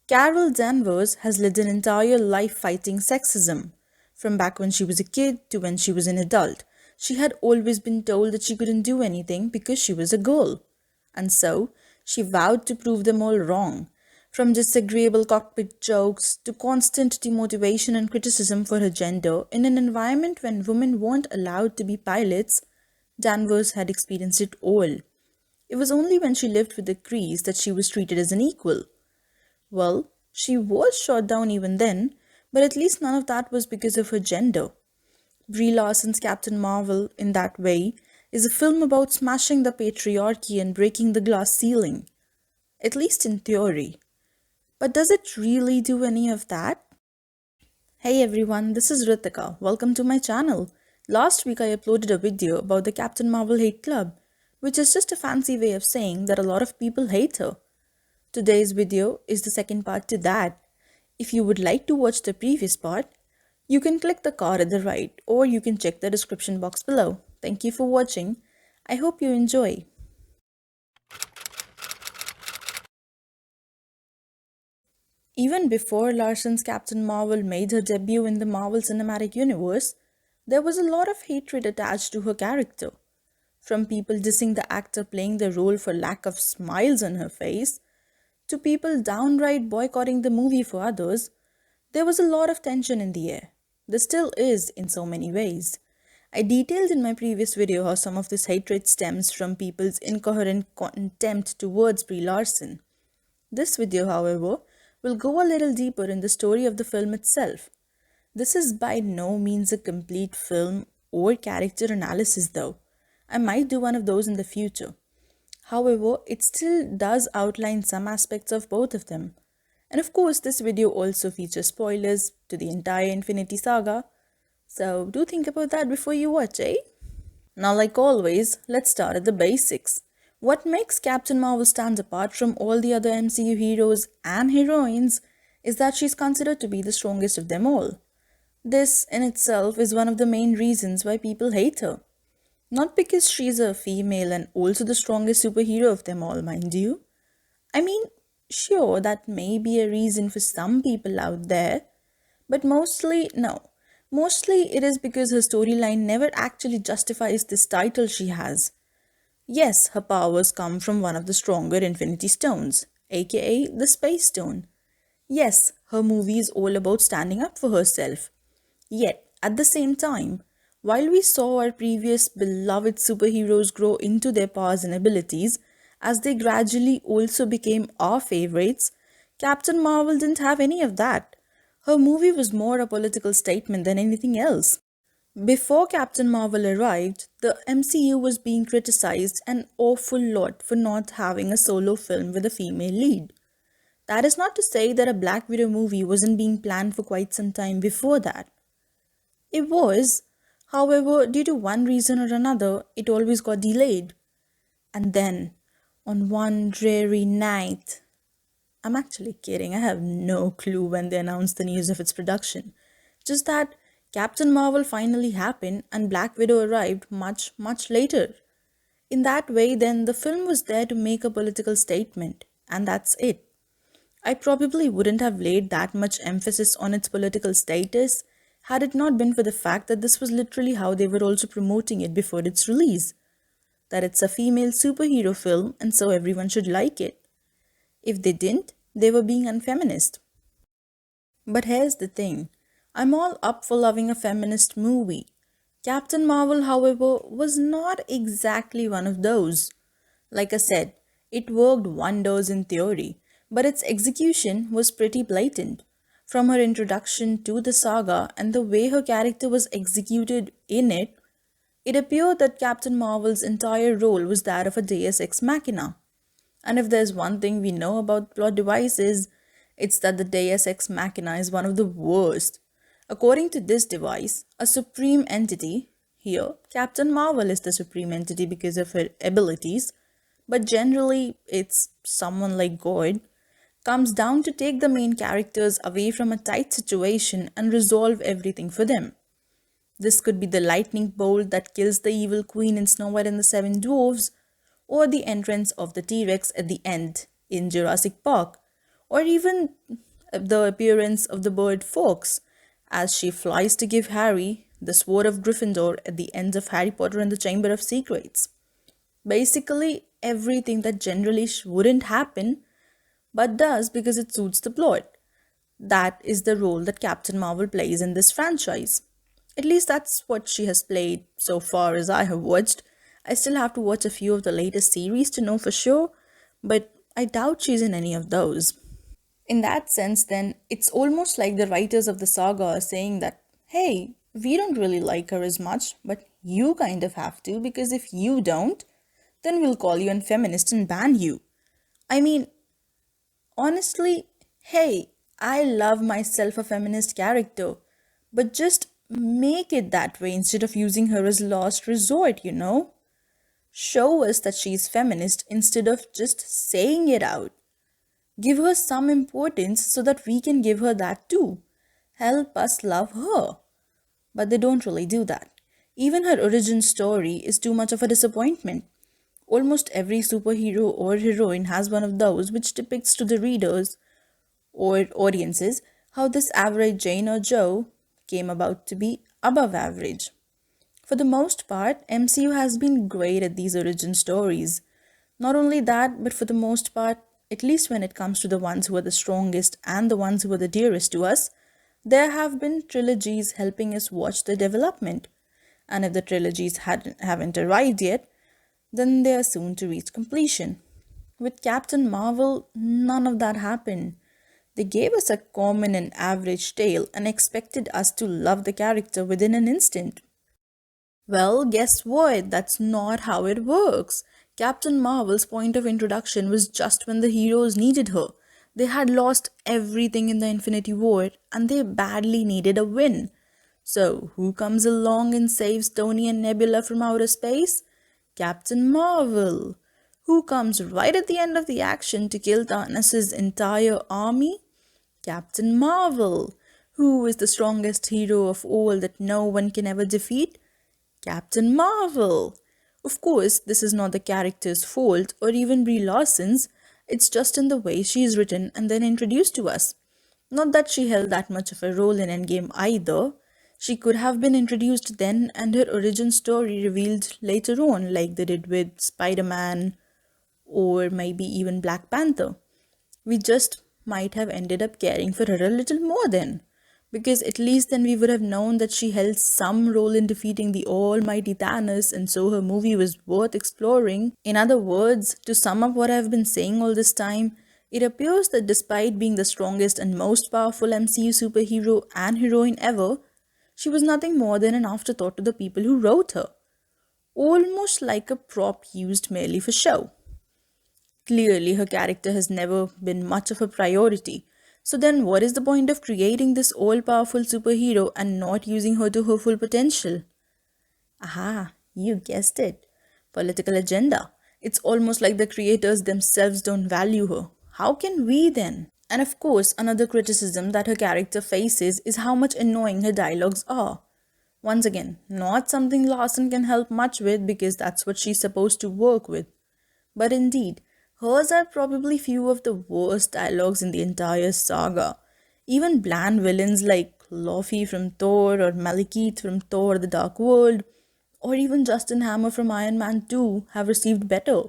Carol Danvers has lived an entire life fighting sexism. From back when she was a kid to when she was an adult, she had always been told that she couldn't do anything because she was a girl. And so, she vowed to prove them all wrong. From disagreeable cockpit jokes to constant demotivation and criticism for her gender, in an environment when women weren't allowed to be pilots, Danvers had experienced it all. It was only when she lived with the Crees that she was treated as an equal. Well, she was shot down even then, but at least none of that was because of her gender. Brie Larson's Captain Marvel, in that way, is a film about smashing the patriarchy and breaking the glass ceiling, at least in theory. But does it really do any of that? Hey everyone, this is Ritika. Welcome to my channel. Last week I uploaded a video about the Captain Marvel Hate Club, which is just a fancy way of saying that a lot of people hate her. Today's video is the second part to that. If you would like to watch the previous part, you can click the card at the right or you can check the description box below. Thank you for watching. I hope you enjoy. Even before Larson's Captain Marvel made her debut in the Marvel Cinematic Universe, there was a lot of hatred attached to her character. From people dissing the actor playing the role for lack of smiles on her face, to people downright boycotting the movie for others, there was a lot of tension in the air. There still is in so many ways. I detailed in my previous video how some of this hatred stems from people's incoherent contempt towards Brie Larson. This video, however, will go a little deeper in the story of the film itself. This is by no means a complete film or character analysis though. I might do one of those in the future. However, it still does outline some aspects of both of them. And of course, this video also features spoilers to the entire Infinity Saga, so do think about that before you watch, eh? Now, like always, let's start at the basics. What makes Captain Marvel stand apart from all the other MCU heroes and heroines is that she's considered to be the strongest of them all. This in itself is one of the main reasons why people hate her. Not because she's a female and also the strongest superhero of them all, mind you. I mean, sure, that may be a reason for some people out there, but mostly, no. Mostly it is because her storyline never actually justifies this title she has. Yes, her powers come from one of the stronger Infinity Stones, aka the Space Stone. Yes, her movie is all about standing up for herself. Yet, at the same time, while we saw our previous beloved superheroes grow into their powers and abilities, as they gradually also became our favorites, Captain Marvel didn't have any of that. Her movie was more a political statement than anything else. Before Captain Marvel arrived, the MCU was being criticized an awful lot for not having a solo film with a female lead. That is not to say that a Black Widow movie wasn't being planned for quite some time before that. It was, however, due to one reason or another, it always got delayed. And then, on one dreary night, I'm actually kidding, I have no clue when they announced the news of its production. Just that Captain Marvel finally happened and Black Widow arrived much, much later. In that way, then, the film was there to make a political statement, and that's it. I probably wouldn't have laid that much emphasis on its political status had it not been for the fact that this was literally how they were also promoting it before its release. That it's a female superhero film and so everyone should like it. If they didn't, they were being unfeminist. But here's the thing, I'm all up for loving a feminist movie. Captain Marvel, however, was not exactly one of those. Like I said, it worked wonders in theory, but its execution was pretty blatant. From her introduction to the saga and the way her character was executed in it, it appeared that Captain Marvel's entire role was that of a deus ex machina. And if there's one thing we know about plot devices, it's that the deus ex machina is one of the worst. According to this device, a supreme entity, here Captain Marvel is the supreme entity because of her abilities, but generally it's someone like God, comes down to take the main characters away from a tight situation and resolve everything for them. This could be the lightning bolt that kills the evil queen in Snow White and the Seven Dwarfs, or the entrance of the T-Rex at the end in Jurassic Park, or even the appearance of the bird Fox as she flies to give Harry the sword of Gryffindor at the end of Harry Potter and the Chamber of Secrets. Basically, everything that generally wouldn't happen but does because it suits the plot. That is the role that Captain Marvel plays in this franchise. At least that's what she has played so far as I have watched. I still have to watch a few of the latest series to know for sure, but I doubt she's in any of those. In that sense, then, it's almost like the writers of the saga are saying that, hey, we don't really like her as much, but you kind of have to, because if you don't, then we'll call you unfeminist and ban you. I mean, honestly, hey, I love myself a feminist character, but just make it that way instead of using her as last resort, you know? Show us that she's feminist instead of just saying it out. Give her some importance so that we can give her that too. Help us love her. But they don't really do that. Even her origin story is too much of a disappointment. Almost every superhero or heroine has one of those which depicts to the readers or audiences how this average Jane or Joe came about to be above average. For the most part, MCU has been great at these origin stories. Not only that, but for the most part, at least when it comes to the ones who are the strongest and the ones who are the dearest to us, there have been trilogies helping us watch the development. And if the trilogies haven't arrived yet, then they are soon to reach completion. With Captain Marvel, none of that happened. They gave us a common and average tale and expected us to love the character within an instant. Well, guess what? That's not how it works. Captain Marvel's point of introduction was just when the heroes needed her. They had lost everything in the Infinity War and they badly needed a win. So, who comes along and saves Tony and Nebula from outer space? Captain Marvel. Who comes right at the end of the action to kill Thanos' entire army? Captain Marvel. Who is the strongest hero of all that no one can ever defeat? Captain Marvel. Of course, this is not the character's fault or even Brie Larson's, it's just in the way she is written and then introduced to us. Not that she held that much of a role in Endgame either. She could have been introduced then and her origin story revealed later on, like they did with Spider Man or maybe even Black Panther. We just might have ended up caring for her a little more then. Because at least then we would have known that she held some role in defeating the almighty Thanos, and so her movie was worth exploring. In other words, to sum up what I've been saying all this time, it appears that despite being the strongest and most powerful MCU superhero and heroine ever, she was nothing more than an afterthought to the people who wrote her. Almost like a prop used merely for show. Clearly, her character has never been much of a priority. So then, what is the point of creating this all powerful superhero and not using her to her full potential? Aha, you guessed it. Political agenda. It's almost like the creators themselves don't value her. How can we then? And of course, another criticism that her character faces is how much annoying her dialogues are. Once again, not something Larson can help much with because that's what she's supposed to work with. But indeed, hers are probably few of the worst dialogues in the entire saga. Even bland villains like Luffy from Thor or Malekith from Thor the Dark World or even Justin Hammer from Iron Man 2 have received better.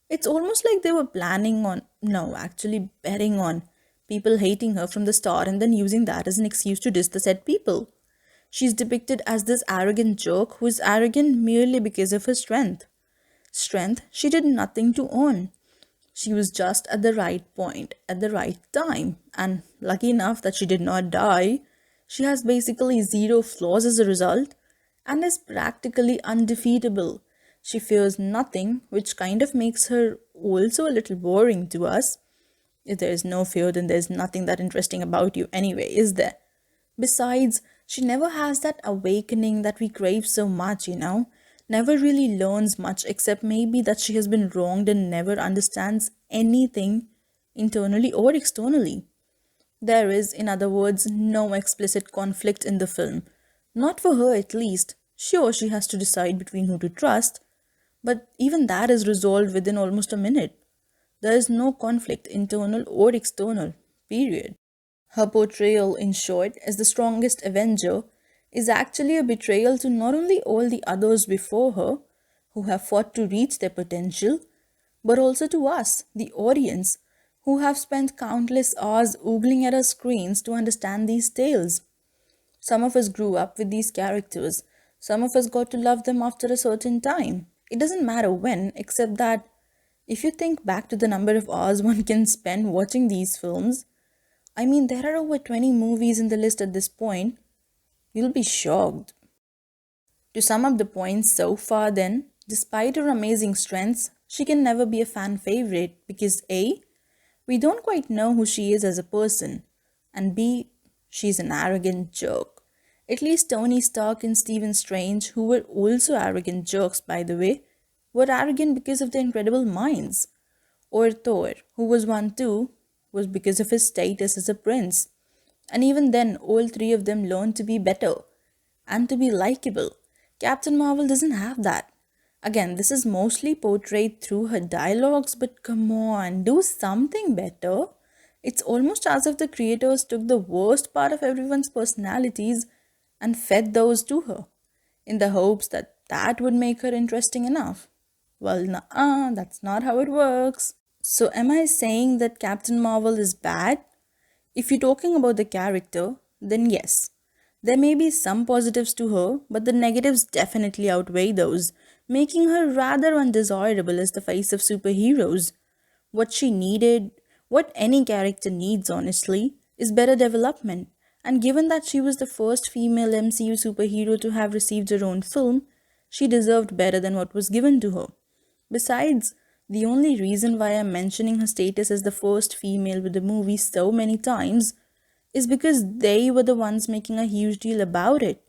It's almost like they were planning on, no, actually betting on people hating her from the start and then using that as an excuse to diss the said people. She's depicted as this arrogant jerk who is arrogant merely because of her strength. Strength she did nothing to earn. She was just at the right point, at the right time, and lucky enough that she did not die. She has basically zero flaws as a result and is practically undefeatable. She fears nothing, which kind of makes her also a little boring to us. If there is no fear, then there's nothing that interesting about you anyway, is there? Besides, she never has that awakening that we crave so much, never really learns much except maybe that she has been wronged and never understands anything internally or externally. There is, in other words, no explicit conflict in the film. Not for her, at least. Sure, she has to decide between who to trust, but even that is resolved within almost a minute. There is no conflict, internal or external, period. Her portrayal, in short, as the strongest Avenger is actually a betrayal to not only all the others before her who have fought to reach their potential, but also to us, the audience, who have spent countless hours oogling at our screens to understand these tales. Some of us grew up with these characters, some of us got to love them after a certain time. It doesn't matter when, except that if you think back to the number of hours one can spend watching these films, I mean, there are over 20 movies in the list at this point, you'll be shocked. To sum up the points so far, then, despite her amazing strengths, she can never be a fan favorite because A, we don't quite know who she is as a person, and B, she's an arrogant jerk. At least Tony Stark and Stephen Strange, who were also arrogant jerks by the way, were arrogant because of their incredible minds. Or Thor, who was one too, was because of his status as a prince. And even then, all three of them learned to be better and to be likable. Captain Marvel doesn't have that. Again, this is mostly portrayed through her dialogues, but come on, do something better. It's almost as if the creators took the worst part of everyone's personalities and fed those to her, in the hopes that that would make her interesting enough. Well, that's not how it works. So, am I saying that Captain Marvel is bad? If you're talking about the character, then yes. There may be some positives to her, but the negatives definitely outweigh those, making her rather undesirable as the face of superheroes. What she needed, what any character needs honestly, is better development. And given that she was the first female MCU superhero to have received her own film, she deserved better than what was given to her. Besides, the only reason why I'm mentioning her status as the first female with the movie so many times is because they were the ones making a huge deal about it.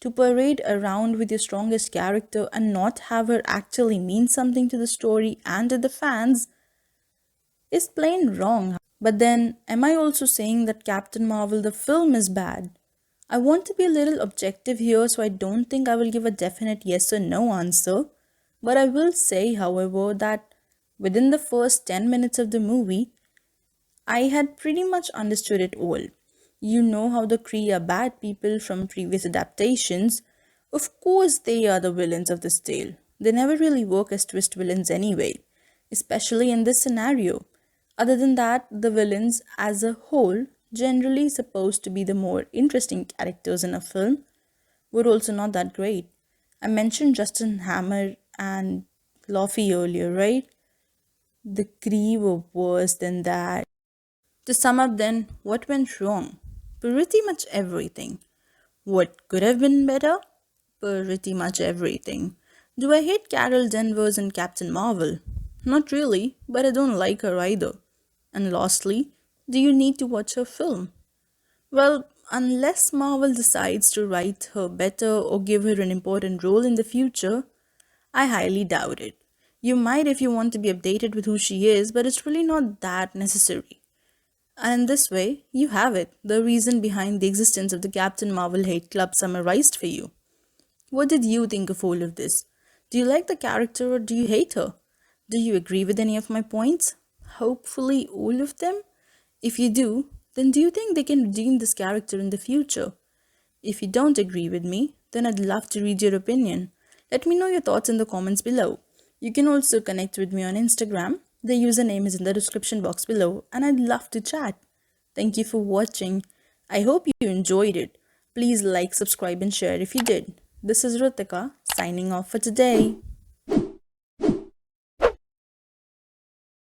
To parade around with your strongest character and not have her actually mean something to the story and to the fans is plain wrong. But then, am I also saying that Captain Marvel the film is bad? I want to be a little objective here, so I don't think I will give a definite yes or no answer. But I will say, however, that within the first 10 minutes of the movie, I had pretty much understood it all. You know how the Kree are bad people from previous adaptations. Of course, they are the villains of this tale. They never really work as twist villains anyway, especially in this scenario. Other than that, the villains as a whole, generally supposed to be the more interesting characters in a film, were also not that great. I mentioned Justin Hammer and Luffy earlier, right? The Kree were worse than that. To sum up, then, what went wrong? Pretty much everything. What could have been better? Pretty much everything. Do I hate Carol Danvers and Captain Marvel? Not really, but I don't like her either. And lastly, do you need to watch her film? Well, unless Marvel decides to write her better or give her an important role in the future, I highly doubt it. You might if you want to be updated with who she is, but it's really not that necessary. And in this way, you have it, the reason behind the existence of the Captain Marvel Hate Club summarized for you. What did you think of all of this? Do you like the character or do you hate her? Do you agree with any of my points? Hopefully, all of them? If you do, then do you think they can redeem this character in the future? If you don't agree with me, then I'd love to read your opinion. Let me know your thoughts in the comments below. You can also connect with me on Instagram. The username is in the description box below, and I'd love to chat. Thank you for watching. I hope you enjoyed it. Please like, subscribe, and share if you did. This is Ritika signing off for today.